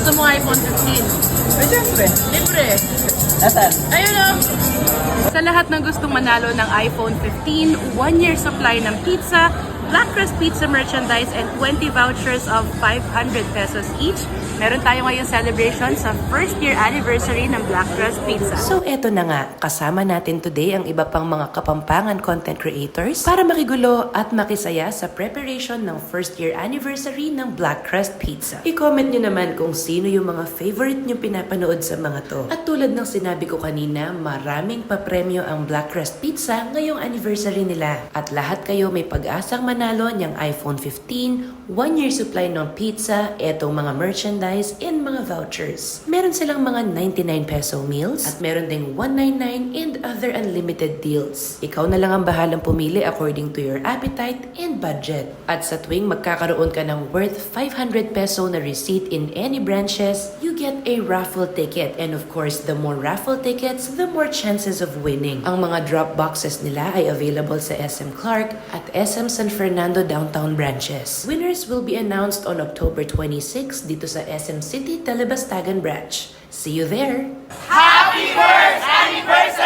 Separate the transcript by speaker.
Speaker 1: gusto mo iPhone 15?
Speaker 2: Ay, syempre.
Speaker 1: Libre.
Speaker 2: Nasaan?
Speaker 1: Ayun o. Sa lahat ng gustong manalo ng iPhone 15, 1-year supply ng pizza, Black Crust Pizza merchandise, and 20 vouchers of 500 pesos each, meron tayo ngayong celebration sa first year anniversary ng Black Crust Pizza.
Speaker 3: So eto na nga, kasama natin today ang iba pang mga Kapampangan content creators para makigulo at makisaya sa preparation ng first year anniversary ng Black Crust Pizza. I-comment nyo naman kung sino yung mga favorite nyo pinapanood sa mga to. At tulad ng sinabi ko kanina, maraming papremyo ang Black Crust Pizza ngayong anniversary nila. At lahat kayo may pag-asang manalo niyang iPhone 15, 1-year supply ng pizza, etong mga merchandise, and mga vouchers. Meron silang mga 99 peso meals at meron ding 199 and other unlimited deals. Ikaw na lang ang bahalang pumili according to your appetite and budget. At sa tuwing magkakaroon ka ng worth 500 peso na receipt in any branches, you get a raffle ticket. And of course, the more raffle tickets, the more chances of winning. Ang mga drop boxes nila ay available sa SM Clark at SM San Fernando downtown branches. Winners will be announced on October 26 dito sa SM City Telebastagan branch. See you there!
Speaker 4: Happy first anniversary!